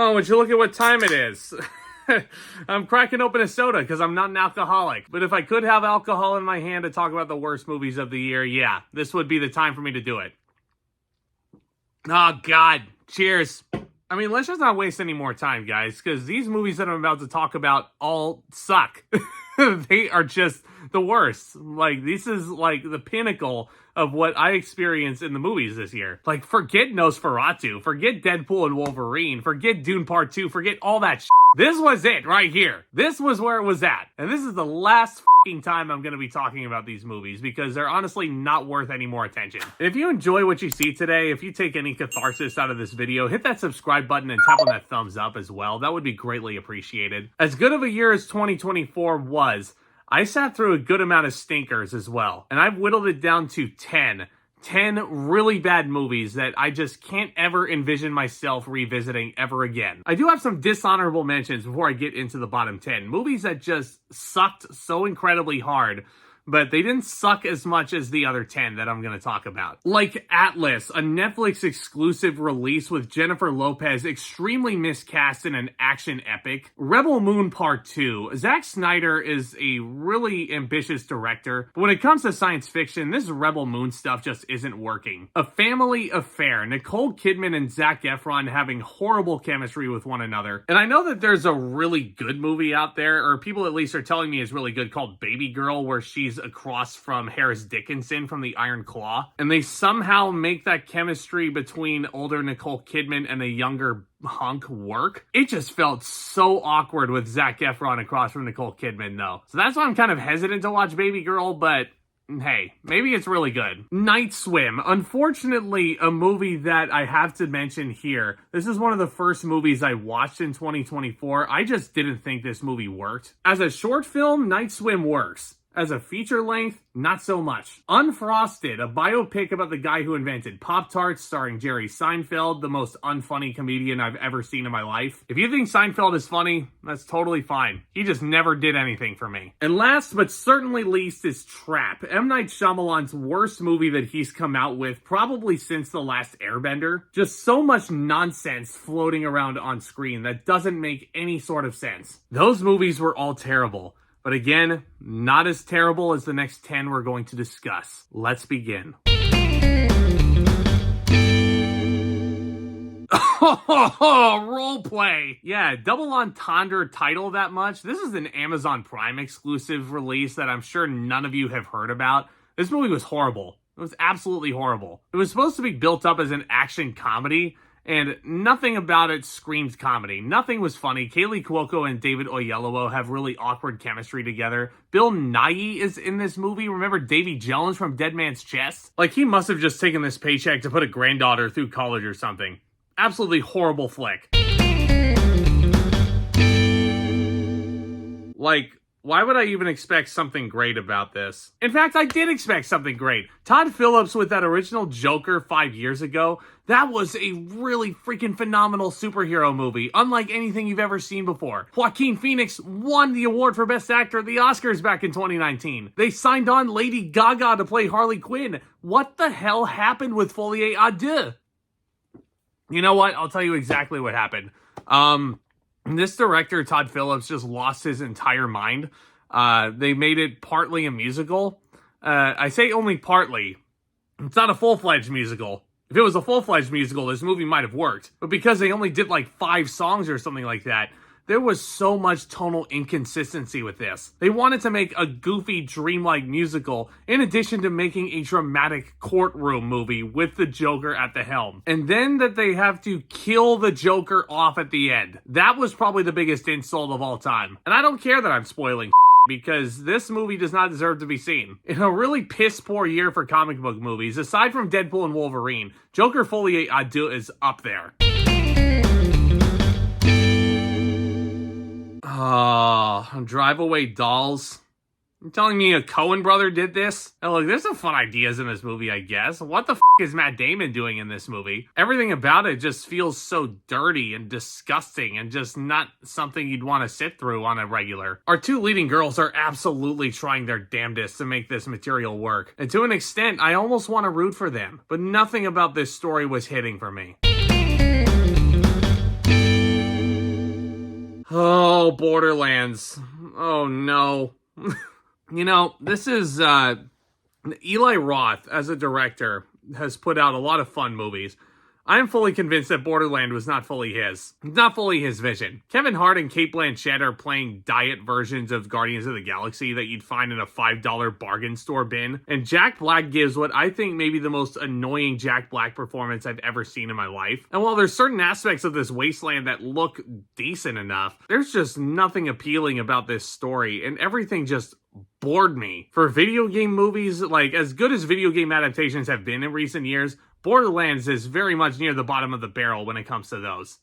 Oh, would you look at what time it is? I'm cracking open a soda because I'm not an alcoholic. But if I could have alcohol in my hand to talk about the worst movies of the year, yeah, this would be the time for me to do it. Oh, God. Cheers. I mean, let's just not waste any more time, guys, because these movies that I'm about to talk about all suck. They are just the worst. Like, this is like the pinnacle of what I experienced in the movies this year. Like, forget Nosferatu, forget Deadpool and Wolverine, forget Dune Part 2, forget all that shit. This was it right here. This was where it was at. And this is the last fucking time I'm going to be talking about these movies because they're honestly not worth any more attention. If you enjoy what you see today, if you take any catharsis out of this video, hit that subscribe button and tap on that thumbs up as well. That would be greatly appreciated. As good of a year as 2024 was, I sat through a good amount of stinkers as well, and I've whittled it down to 10 really bad movies that I just can't ever envision myself revisiting ever again. I do have some dishonorable mentions before I get into the bottom 10. Movies that just sucked so incredibly hard, but they didn't suck as much as the other 10 that I'm going to talk about. Like Atlas, a Netflix exclusive release with Jennifer Lopez extremely miscast in an action epic. Rebel Moon Part 2. Zack Snyder is a really ambitious director, but when it comes to science fiction, this Rebel Moon stuff just isn't working. A Family Affair. Nicole Kidman and Zac Efron having horrible chemistry with one another. And I know that there's a really good movie out there, or people at least are telling me is really good, called Baby Girl, where she's across from Harris Dickinson from the Iron Claw, and they somehow make that chemistry between older Nicole Kidman and a younger hunk work. It just felt so awkward with Zac Efron across from Nicole Kidman, though. So that's why I'm kind of hesitant to watch Baby Girl, but hey, maybe it's really good. Night Swim. Unfortunately, a movie that I have to mention here. This is one of the first movies I watched in 2024. I just didn't think this movie worked. As a short film, Night Swim works. As a feature length, not so much. Unfrosted, a biopic about the guy who invented Pop-Tarts, starring Jerry Seinfeld, the most unfunny comedian I've ever seen in my life. If you think Seinfeld is funny, that's totally fine. He just never did anything for me. And last but certainly least is Trap, M. Night Shyamalan's worst movie that he's come out with probably since The Last Airbender. Just so much nonsense floating around on screen that doesn't make any sort of sense. Those movies were all terrible. But again, not as terrible as the next 10 we're going to discuss. Let's begin. Role play. Yeah, double entendre title that much. This is an Amazon Prime exclusive release that I'm sure none of you have heard about. This movie was horrible. It was absolutely horrible. It was supposed to be built up as an action comedy, and nothing about it screamed comedy. Nothing was funny. Kaylee Cuoco and David Oyelowo have really awkward chemistry together. Bill Nighy is in this movie. Remember Davy Jones from Dead Man's Chest? Like, he must have just taken this paycheck to put a granddaughter through college or something. Absolutely horrible flick. Like, why would I even expect something great about this? In fact, I did expect something great. Todd Phillips with that original Joker 5 years ago, that was a really freaking phenomenal superhero movie, unlike anything you've ever seen before. Joaquin Phoenix won the award for Best Actor at the Oscars back in 2019. They signed on Lady Gaga to play Harley Quinn. What the hell happened with Folie à Deux? You know what? I'll tell you exactly what happened. This director, Todd Phillips, just lost his entire mind. They made it partly a musical. I say only partly. It's not a full-fledged musical. If it was a full-fledged musical, this movie might have worked. But because they only did like 5 songs or something like that, there was so much tonal inconsistency with this. They wanted to make a goofy, dreamlike musical in addition to making a dramatic courtroom movie with the Joker at the helm. And then that they have to kill the Joker off at the end. That was probably the biggest insult of all time. And I don't care that I'm spoiling because this movie does not deserve to be seen. In a really piss-poor year for comic book movies, aside from Deadpool and Wolverine, Joker Folie à Deux is up there. Drive Away Dolls. You're telling me a Coen brother did this? Oh, look, there's some fun ideas in this movie, I guess. What the is Matt Damon doing in this movie? Everything about it just feels so dirty and disgusting and just not something you'd want to sit through on a regular. Our 2 leading girls are absolutely trying their damnedest to make this material work. And to an extent, I almost want to root for them. But nothing about this story was hitting for me. Oh, Borderlands. Oh no. This is Eli Roth as a director has put out a lot of fun movies. I am fully convinced that Borderland was not fully his vision. Kevin Hart and Cate Blanchett are playing diet versions of Guardians of the Galaxy that you'd find in a $5 bargain store bin. And Jack Black gives what I think may be the most annoying Jack Black performance I've ever seen in my life. And while there's certain aspects of this wasteland that look decent enough, there's just nothing appealing about this story, and everything just bored me. For video game movies, like as good as video game adaptations have been in recent years, Borderlands is very much near the bottom of the barrel when it comes to those.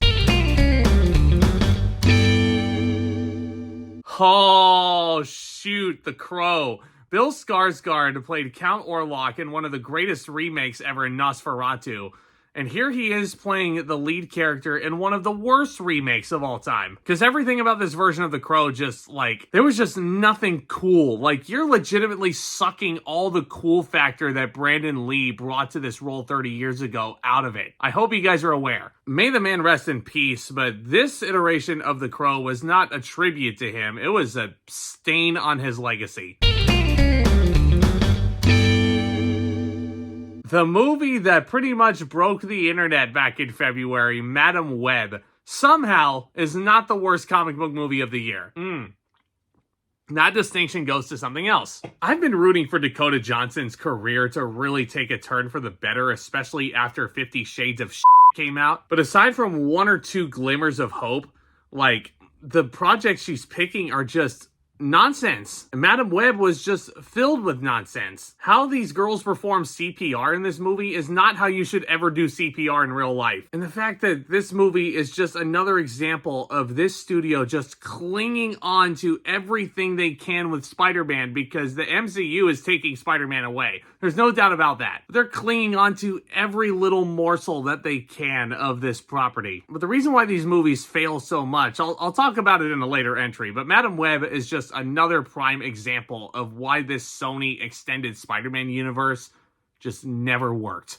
Oh, shoot, The Crow. Bill Skarsgård played Count Orlok in one of the greatest remakes ever in Nosferatu. And here he is playing the lead character in one of the worst remakes of all time. Because everything about this version of The Crow just, there was just nothing cool. You're legitimately sucking all the cool factor that Brandon Lee brought to this role 30 years ago out of it. I hope you guys are aware. May the man rest in peace, but this iteration of The Crow was not a tribute to him. It was a stain on his legacy. The movie that pretty much broke the internet back in February, Madam Web, somehow is not the worst comic book movie of the year. That distinction goes to something else. I've been rooting for Dakota Johnson's career to really take a turn for the better, especially after 50 Shades of came out. But aside from one or two glimmers of hope, the projects she's picking are just nonsense. Madam Web was just filled with nonsense. How these girls perform CPR in this movie is not how you should ever do CPR in real life. And the fact that this movie is just another example of this studio just clinging on to everything they can with Spider-Man because the MCU is taking Spider-Man away. There's no doubt about that. They're clinging on to every little morsel that they can of this property. But the reason why these movies fail so much, I'll talk about it in a later entry, but Madam Web is just another prime example of why this Sony extended Spider-Man universe just never worked.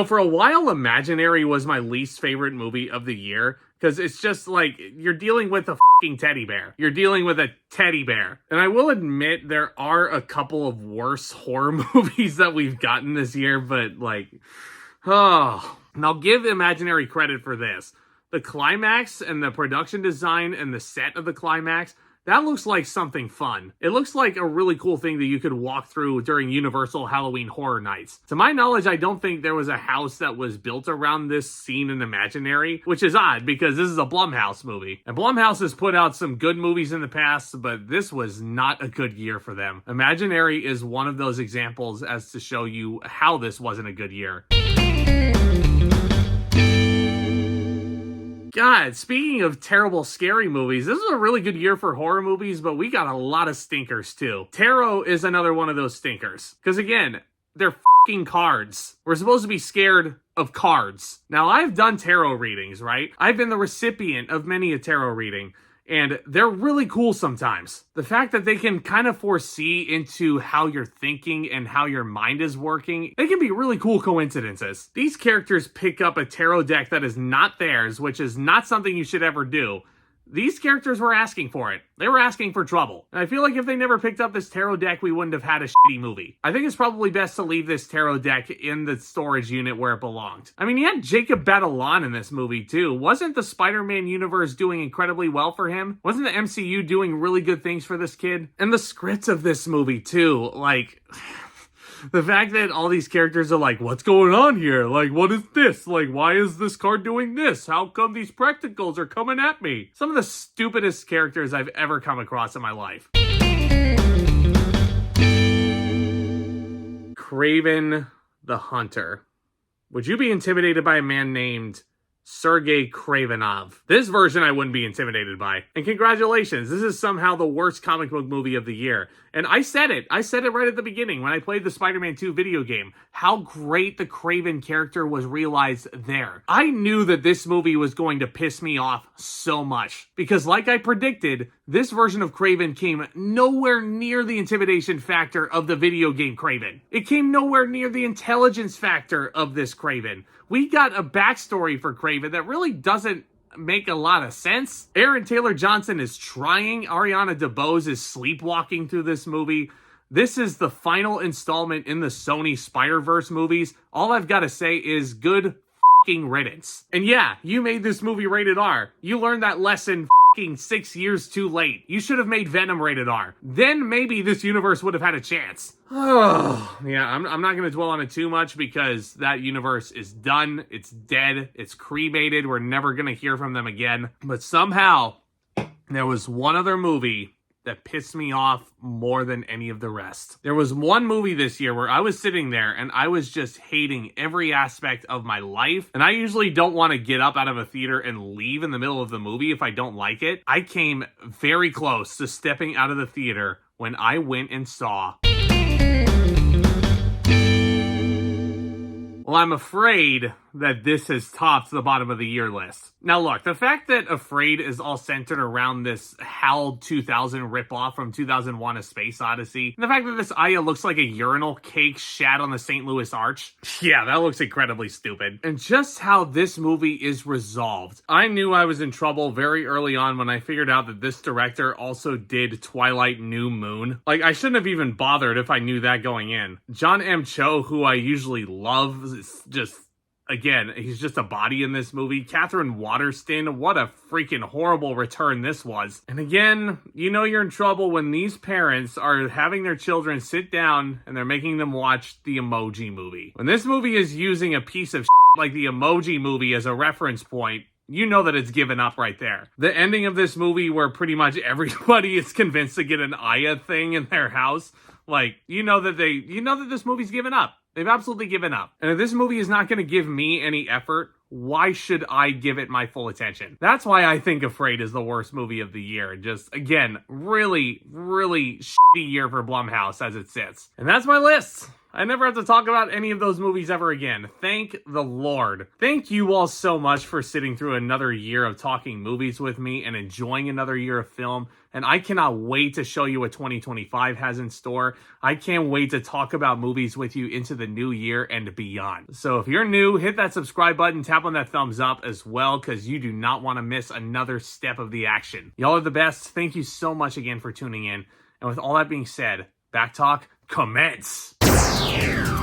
For a while, Imaginary was my least favorite movie of the year, because it's just you're dealing with a fucking teddy bear. You're dealing with a teddy bear. And I will admit there are a couple of worse horror movies that we've gotten this year, but and I'll give Imaginary credit for this. The climax and the production design and the set of the climax, that looks like something fun. It looks like a really cool thing that you could walk through during Universal Halloween Horror Nights. To my knowledge, I don't think there was a house that was built around this scene in Imaginary, which is odd because this is a Blumhouse movie. And Blumhouse has put out some good movies in the past, but this was not a good year for them. Imaginary is one of those examples as to show you how this wasn't a good year. God, speaking of terrible, scary movies, this is a really good year for horror movies, but we got a lot of stinkers, too. Tarot is another one of those stinkers. Because again, they're fucking cards. We're supposed to be scared of cards. Now, I've done tarot readings, right? I've been the recipient of many a tarot reading. And they're really cool sometimes. The fact that they can kind of foresee into how you're thinking and how your mind is working, they can be really cool coincidences. These characters pick up a tarot deck that is not theirs, which is not something you should ever do. These characters were asking for it. They were asking for trouble. And I feel like if they never picked up this tarot deck, we wouldn't have had a shitty movie. I think it's probably best to leave this tarot deck in the storage unit where it belonged. I mean, you had Jacob Batalon in this movie, too. Wasn't the Spider-Man universe doing incredibly well for him? Wasn't the MCU doing really good things for this kid? And the script of this movie, too, the fact that all these characters are what's going on here? What is this? Why is this card doing this? How come these practicals are coming at me? Some of the stupidest characters I've ever come across in my life. Craven the Hunter. Would you be intimidated by a man named Sergei Kravenov? This version I wouldn't be intimidated by. And congratulations, this is somehow the worst comic book movie of the year. And I said it right at the beginning when I played the Spider-Man 2 video game, how great the Craven character was realized there. I knew that this movie was going to piss me off so much. Because like I predicted, This version of Craven came nowhere near the intimidation factor of the video game Craven. It came nowhere near the intelligence factor of this Craven. We got a backstory for Craven that really doesn't make a lot of sense. Aaron Taylor Johnson is trying. Ariana DeBose is sleepwalking through this movie. This is the final installment in the Sony Spider-Verse movies. All I've got to say is good f***ing riddance. And yeah, you made this movie rated R. You learned that lesson 6 years too late. You should have made Venom rated R. Then maybe this universe would have had a chance. Oh, yeah, I'm not going to dwell on it too much because that universe is done. It's dead. It's cremated. We're never going to hear from them again. But somehow, there was one other movie that pissed me off more than any of the rest. There was one movie this year where I was sitting there and I was just hating every aspect of my life. And I usually don't want to get up out of a theater and leave in the middle of the movie if I don't like it. I came very close to stepping out of the theater when I went and saw... Well, I'm afraid that this has topped the bottom of the year list. Now look, the fact that Afraid is all centered around this HAL 2000 ripoff from 2001: A Space Odyssey, and the fact that this Aya looks like a urinal cake shat on the St. Louis Arch, yeah, that looks incredibly stupid. And just how this movie is resolved. I knew I was in trouble very early on when I figured out that this director also did Twilight New Moon. Like, I shouldn't have even bothered if I knew that going in. John M. Cho, who I usually love, is just... Again, he's just a body in this movie. Catherine Waterston, what a freaking horrible return this was. And again, you know you're in trouble when these parents are having their children sit down and they're making them watch the Emoji Movie. When this movie is using a piece of shit like the Emoji Movie as a reference point, you know that it's given up right there. The ending of this movie where pretty much everybody is convinced to get an Aya thing in their house, like, you know that this movie's given up. They've absolutely given up. And if this movie is not going to give me any effort, why should I give it my full attention? That's why I think Afraid is the worst movie of the year. Just, again, really, really shitty year for Blumhouse as it sits. And that's my list. I never have to talk about any of those movies ever again. Thank the Lord. Thank you all so much for sitting through another year of talking movies with me and enjoying another year of film. And I cannot wait to show you what 2025 has in store. I can't wait to talk about movies with you into the new year and beyond. So if you're new, hit that subscribe button, tap on that thumbs up as well, because you do not want to miss another step of the action. Y'all are the best. Thank you so much again for tuning in. And with all that being said, Back Talk, commence! Yeah.